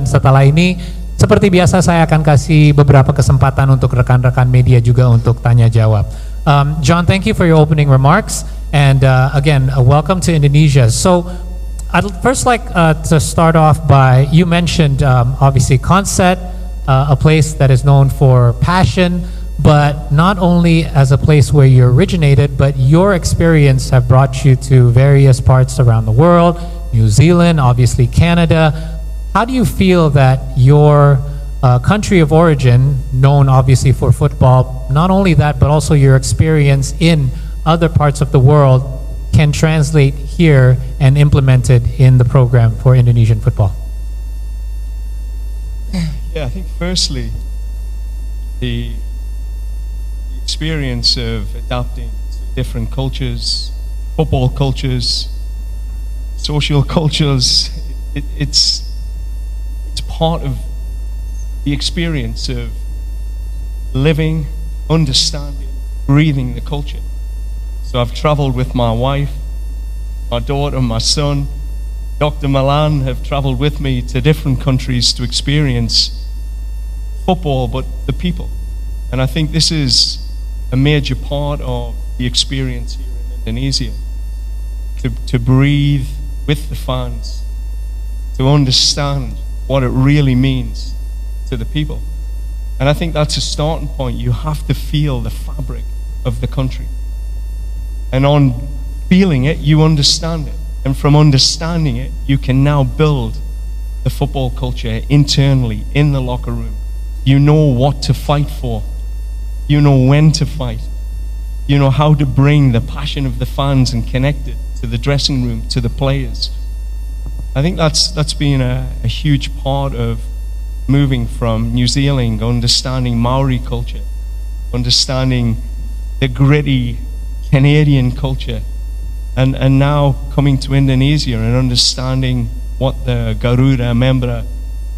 dan setelah ini seperti biasa saya akan kasih beberapa kesempatan untuk rekan-rekan media juga untuk tanya jawab. John, thank you for your opening remarks, and again, welcome to Indonesia. So I'd first like to start off by, you mentioned obviously Concept, a place that is known for passion, but not only as a place where you originated, but your experience have brought you to various parts around the world, New Zealand, obviously Canada. How do you feel that your country of origin, known obviously for football, not only that, but also your experience in other parts of the world can translate here and implemented in the program for Indonesian football? Yeah, I think firstly, the experience of adapting to different cultures, football cultures, social cultures, it's part of the experience of living, understanding, breathing the culture. So I've traveled with my wife, my daughter, my son. Dr. Milan have traveled with me to different countries to experience football, but the people. And I think this is a major part of the experience here in Indonesia, to breathe with the fans, to understand what it really means to the people. And I think that's a starting point. You have to feel the fabric of the country. And on feeling it, you understand it. And from understanding it, you can now build the football culture internally in the locker room. You know what to fight for. You know when to fight. You know how to bring the passion of the fans and connect it to the dressing room, to the players. I think that's been a huge part of moving from New Zealand, understanding Maori culture, understanding the gritty Canadian culture, and now coming to Indonesia and understanding what the Garuda Membra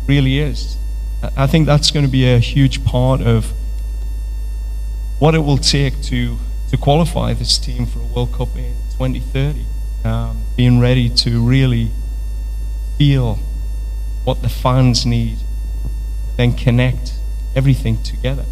really is. I think that's going to be a huge part of what it will take to qualify this team for a World Cup in 2030. Being ready to really feel what the fans need, then connect everything together.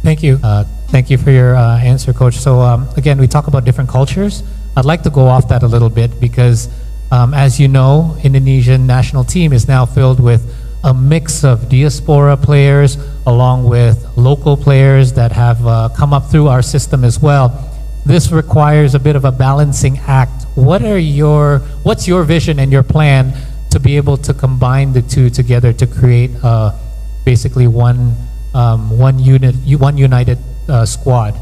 Thank you. Thank you for your answer, Coach. So again, we talk about different cultures. I'd like to go off that a little bit because, as you know, Indonesian national team is now filled with a mix of diaspora players along with local players that have come up through our system as well. This requires a bit of a balancing act. What's your vision and your plan to be able to combine the two together to create basically one united squad?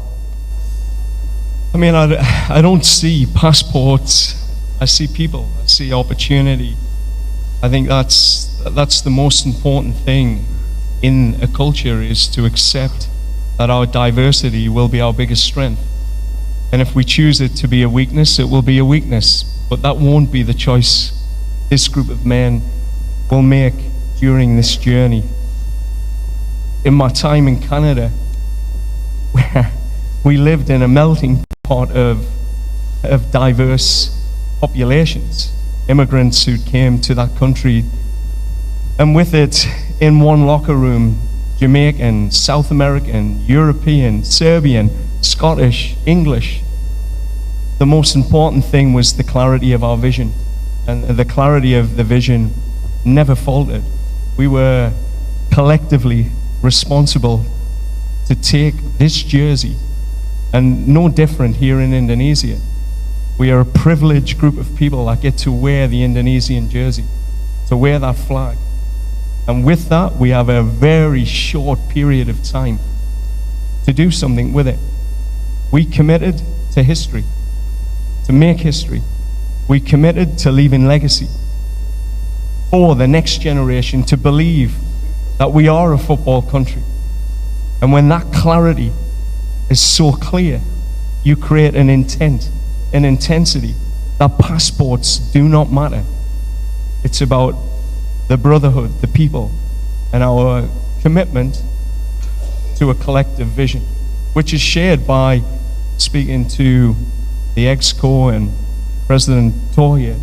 I mean, I don't see passports. I see people. I see opportunity. I think that's the most important thing in a culture, is to accept that our diversity will be our biggest strength. And if we choose it to be a weakness, it will be a weakness. But that won't be the choice this group of men will make during this journey. In my time in Canada, we lived in a melting pot of diverse populations, immigrants who came to that country, and with it, in one locker room, Jamaican, South American, European, Serbian, Scottish, English. The most important thing was the clarity of our vision, and the clarity of the vision never faltered. We were collectively responsible to take this jersey, and no different here in Indonesia. We are a privileged group of people that get to wear the Indonesian jersey, to wear that flag. And with that, we have a very short period of time to do something with it. We committed to history, to make history. We committed to leaving legacy for the next generation to believe that we are a football country. And when that clarity is so clear, you create an intent, an intensity, that passports do not matter. It's about the brotherhood, the people, and our commitment to a collective vision, which is shared by, speaking to the EXCO and President Toye,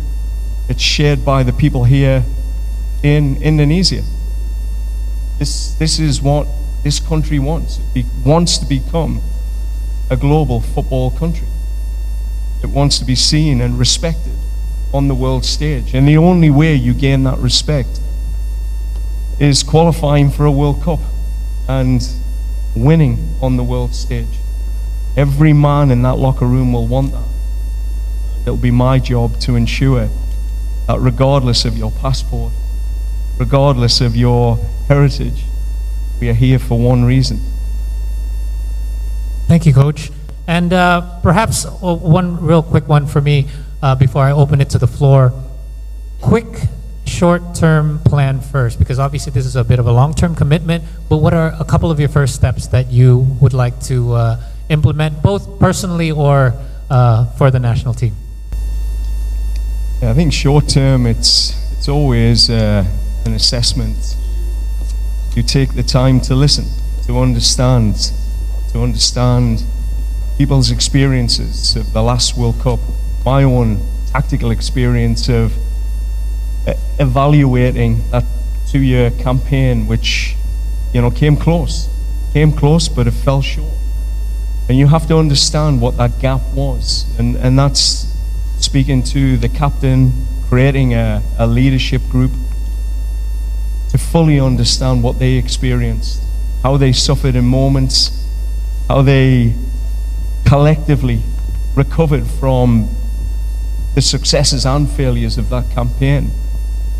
it's shared by the people here in Indonesia. This is what this country wants. It wants to become a global football country. It wants to be seen and respected on the world stage. And the only way you gain that respect is qualifying for a World Cup and winning on the world stage. Every man in that locker room will want that. It'll be my job to ensure that regardless of your passport, regardless of your heritage, we are here for one reason. Thank you, Coach. And perhaps one real quick one for me before I open it to the floor. Quick, short-term plan first, because obviously this is a bit of a long-term commitment, but what are a couple of your first steps that you would like to implement, both personally or for the national team? Yeah, I think short-term, it's always an assessment. You take the time to listen, to understand people's experiences of the last World Cup, my own tactical experience of evaluating that 2-year campaign, which came close, but it fell short. And you have to understand what that gap was, and that's speaking to the captain, creating a leadership group to fully understand what they experienced, how they suffered in moments, how they collectively recovered from the successes and failures of that campaign.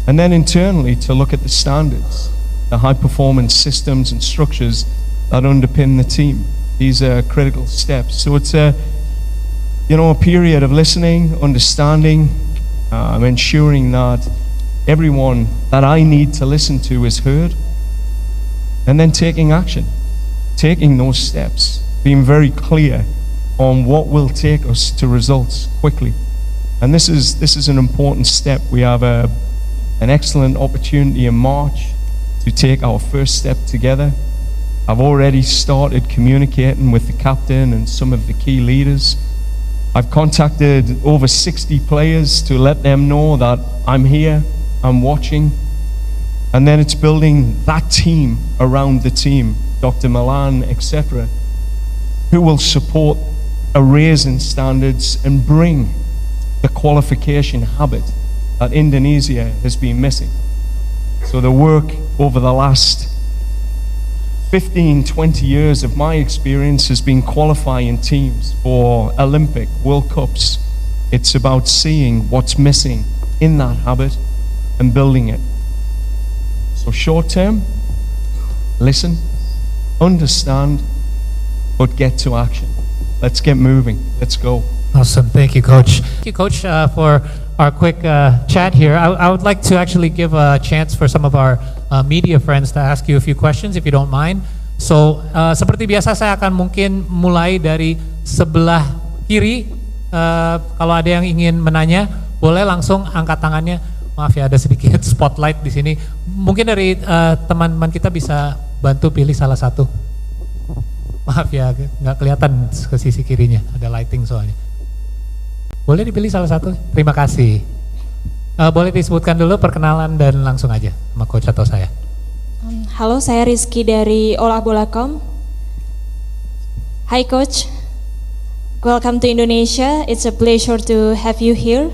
And then internally to look at the standards, the high performance systems and structures that underpin the team. These are critical steps. So it's a period of listening, understanding, ensuring that everyone that I need to listen to is heard, and then taking action, taking those steps, being very clear on what will take us to results quickly. And this is an important step. We have an excellent opportunity in March to take our first step together. I've already started communicating with the captain and some of the key leaders. I've contacted over 60 players to let them know that I'm here, I'm watching. And then it's building that team around the team, Dr. Milan, etc., who will support a raise in standards and bring the qualification habit that Indonesia has been missing. So the work over the last 15, 20 years of my experience has been qualifying teams for Olympic, World Cups. It's about seeing what's missing in that habit and building it. So short term, listen, understand, but get to action. Let's get moving. Let's go. Awesome. Thank you, Coach. Thank you, Coach, for our quick chat here. I would like to actually give a chance for some of our media friends to ask you a few questions, if you don't mind. So, seperti biasa saya akan mungkin mulai dari sebelah kiri. Kalau ada yang ingin menanya, boleh langsung angkat tangannya. Maaf ya, ada sedikit spotlight di sini. Mungkin dari teman-teman kita bisa bantu pilih salah satu. Maaf ya, nggak kelihatan ke sisi kirinya, ada lighting soalnya. Boleh dipilih salah satu? Terima kasih. Boleh disebutkan dulu perkenalan dan langsung aja sama coach atau saya. Halo, saya Rizky dari olahbola.com. Hi coach, welcome to Indonesia. It's a pleasure to have you here.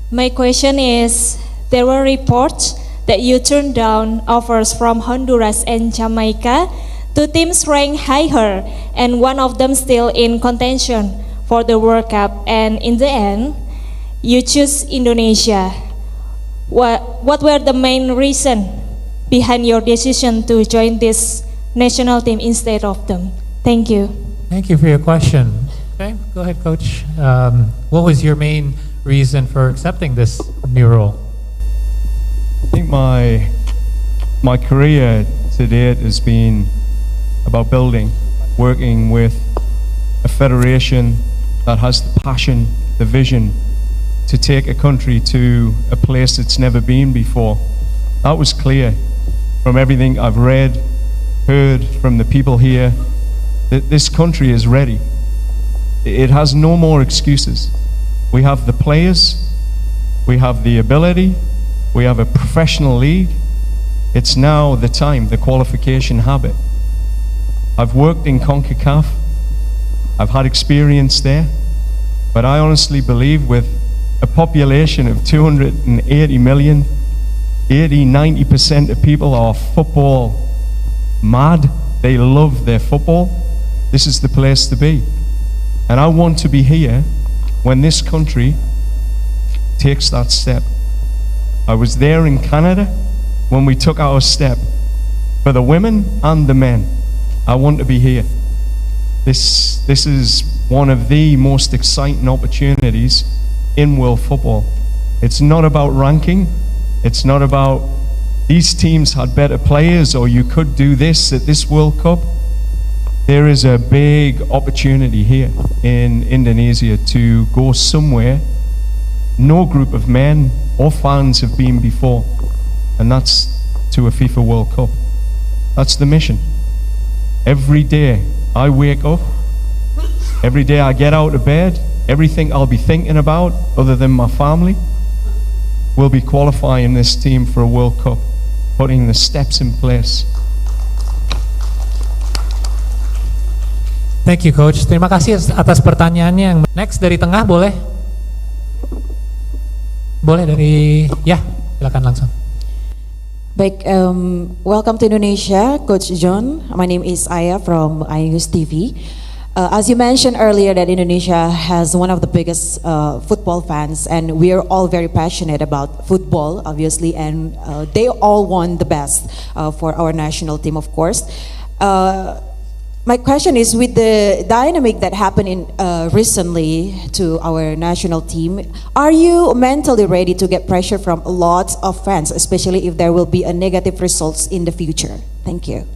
My question is, there were reports that you turned down offers from Honduras and Jamaica, two teams ranked higher and one of them still in contention for the World Cup, and in the end, you choose Indonesia. What were the main reason behind your decision to join this national team instead of them? Thank you. Thank you for your question. Okay, go ahead, Coach. What was your main reason for accepting this new role? I think my career to date has been about building, working with a federation that has the passion, the vision to take a country to a place it's never been before. That was clear from everything I've read, heard from the people here, that this country is ready. It has no more excuses. We have the players, we have the ability, We have a professional league. It's now the time, the qualification habit. I've worked in CONCACAF. I've had experience there. But I honestly believe with a population of 280 million, 80-90% of people are football mad. They love their football. This is the place to be. And I want to be here when this country takes that step. I was there in Canada when we took our step. For the women and the men, I want to be here. This is one of the most exciting opportunities in world football. It's not about ranking. It's not about these teams had better players or you could do this at this World Cup. There is a big opportunity here in Indonesia to go somewhere no group of men or fans have been before, and that's to a FIFA World Cup. That's the mission. Every day I wake up, every day I get out of bed, everything I'll be thinking about other than my family will be qualifying this team for a World Cup, putting the steps in place. Thank you, Coach. Terima kasih atas pertanyaannya. Next dari tengah boleh? Boleh dari, ya silakan langsung. Baik, welcome to Indonesia, Coach John. My name is Aya from iNews TV. As you mentioned earlier that Indonesia has one of the biggest football fans, and we are all very passionate about football, obviously, and they all want the best for our national team, of course. My question is, with the dynamic that happened recently to our national team, are you mentally ready to get pressure from lots of fans, especially if there will be a negative results in the future? Thank you.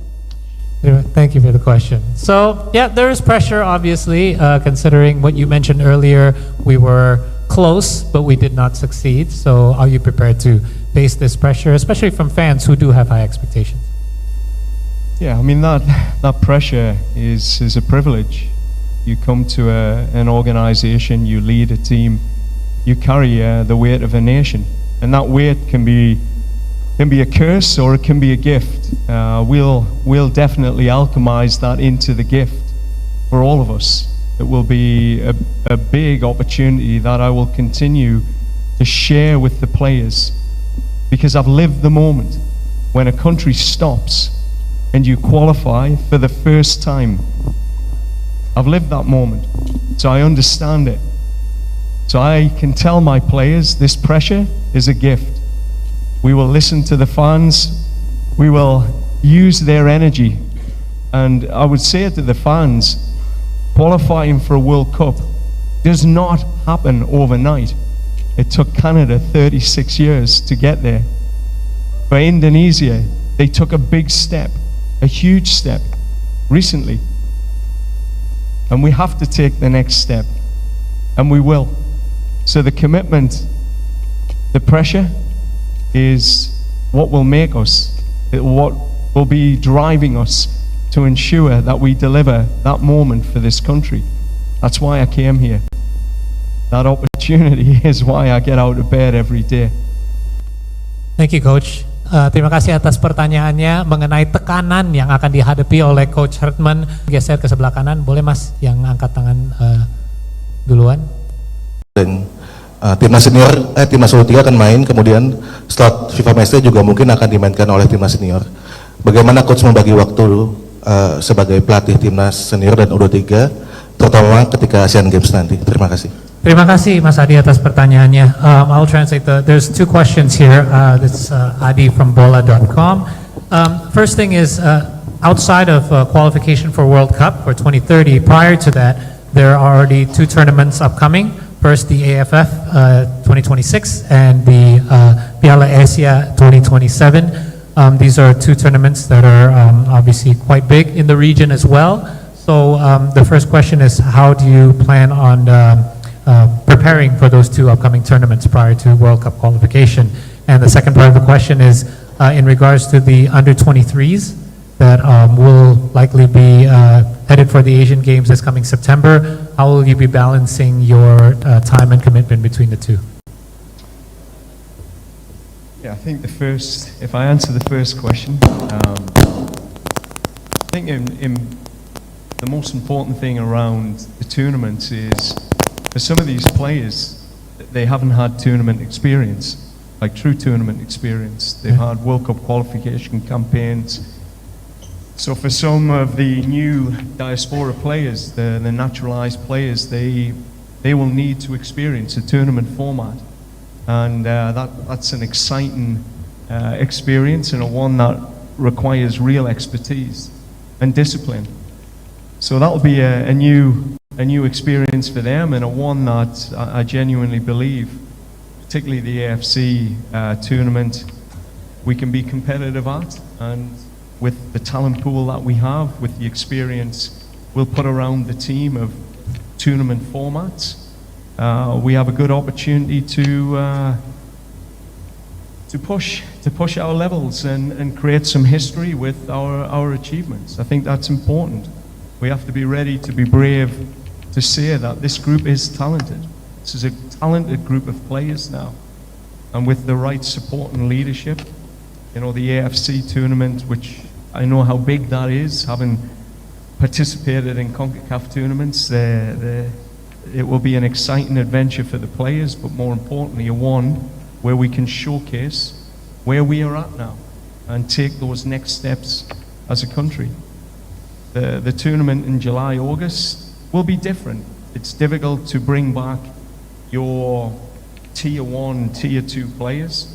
Thank you for the question. So, yeah, there is pressure, obviously, considering what you mentioned earlier. We were close, but we did not succeed. So, are you prepared to face this pressure, especially from fans who do have high expectations? Yeah, I mean, that pressure is a privilege. You come to an organization, you lead a team, you carry the weight of a nation, and that weight can be a curse or it can be a gift. We'll definitely alchemize that into the gift for all of us. It will be a big opportunity that I will continue to share with the players, because I've lived the moment when a country stops and you qualify for the first time. I've lived that moment, so I understand it. So I can tell my players this pressure is a gift. We will listen to the fans, we will use their energy, and I would say to the fans, qualifying for a World Cup does not happen overnight. It took Canada 36 years to get there. For Indonesia, they took a big step, a huge step, recently. And we have to take the next step, and we will. So the commitment, the pressure is what will make us, what will be driving us to ensure that we deliver that moment for this country. That's why I came here. That opportunity is why I get out of bed every day. Thank you, Coach. Terima kasih atas pertanyaannya mengenai tekanan yang akan dihadapi oleh Coach Herdman. Geser ke sebelah kanan, boleh Mas yang angkat tangan duluan. Dan timnas senior, timnas U3 akan main, kemudian slot FIFA Match Day juga mungkin akan dimainkan oleh timnas senior. Bagaimana Coach membagi waktu sebagai pelatih timnas senior dan U23, terutama ketika Asian Games nanti? Terima kasih. Terima kasih Mas Adi atas pertanyaannya. I'll translate there's two questions here. This is Adi from bola.com. First thing is, outside of qualification for World Cup for 2030, prior to that, there are already two tournaments upcoming. First, the AFF 2026 and the Piala Asia 2027. These are two tournaments that are obviously quite big in the region as well. So the first question is, how do you plan on preparing for those two upcoming tournaments prior to World Cup qualification? And the second part of the question is in regards to the under-23s that will likely be headed for the Asian Games this coming September. How will you be balancing your time and commitment between the two? Yeah, I think if I answer the first question, I think the most important thing around the tournament is for some of these players, they haven't had tournament experience, like true tournament experience. They've had World Cup qualification campaigns. So for some of the new diaspora players, the naturalized players, they will need to experience a tournament format. And that's an exciting experience, and one that requires real expertise and discipline. So that'll be a new experience for them, and one that I genuinely believe, particularly the AFC tournament, we can be competitive at. And with the talent pool that we have, with the experience we'll put around the team of tournament formats, we have a good opportunity to push our levels and create some history with our achievements. I think that's important. We have to be ready to be brave to say that this group is talented. This is a talented group of players now, and with the right support and leadership, the AFC tournament, which I know how big that is, having participated in CONCACAF tournaments, it will be an exciting adventure for the players, but more importantly, one where we can showcase where we are at now and take those next steps as a country. The tournament in July, August will be different. It's difficult to bring back your tier 1, tier 2 players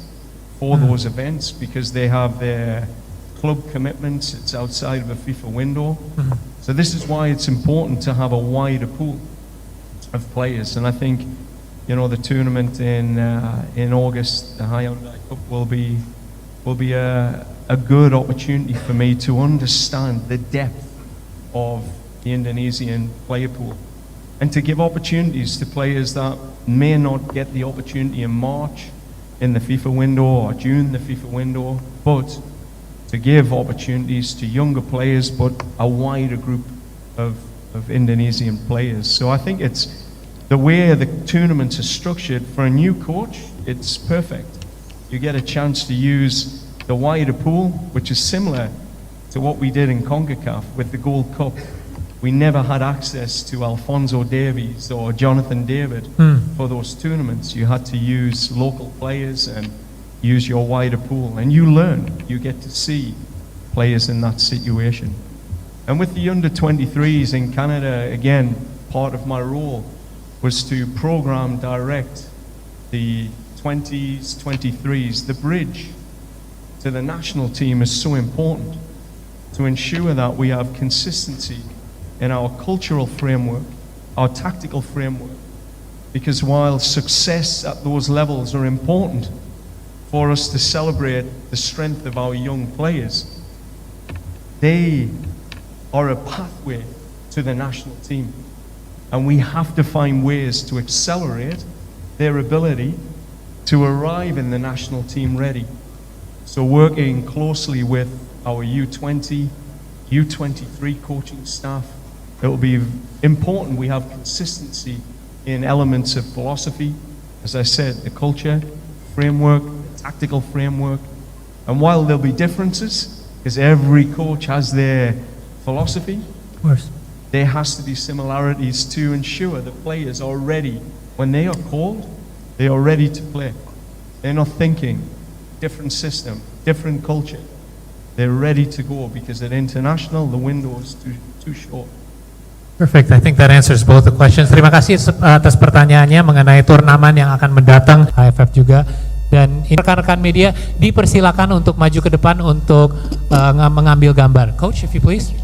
for those events because they have their club commitments. It's outside of a FIFA window. So this is why it's important to have a wider pool of players. And I think, the tournament in August, the Hyundai Cup, will be a good opportunity for me to understand the depth of the Indonesian player pool and to give opportunities to players that may not get the opportunity in March in the FIFA window or June the FIFA window, but to give opportunities to younger players, but a wider group of Indonesian players. So I think it's the way the tournaments are structured for a new coach, it's perfect. You get a chance to use the wider pool, which is similar to what we did in CONCACAF with the Gold Cup. We never had access to Alphonso Davies or Jonathan David for those tournaments. You had to use local players and use your wider pool, and you learn. You get to see players in that situation. And with the under-23s in Canada, again, part of my role was to program direct the 20s, 23s. The bridge to the national team is so important to ensure that we have consistency in our cultural framework, our tactical framework, because while success at those levels are important for us to celebrate the strength of our young players, they are a pathway to the national team. And we have to find ways to accelerate their ability to arrive in the national team ready. So working closely with our U20, U23 coaching staff, it will be important we have consistency in elements of philosophy, as I said, the culture framework, the tactical framework. And while there'll be differences, because every coach has their philosophy, Of course. there has to be similarities to ensure that players are ready. When they are called, they are ready to play. They're not thinking different system, different culture. They're ready to go because at international, the window is too short. Perfect. I think that answers both the questions. Terima kasih atas pertanyaannya mengenai turnamen yang akan mendatang, AFF juga. Dan rekan-rekan media dipersilakan untuk maju ke depan untuk mengambil gambar. Coach, if you please.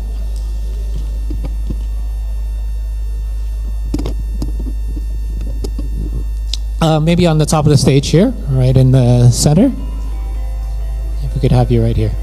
Maybe on the top of the stage here, right in the center. If we could have you right here.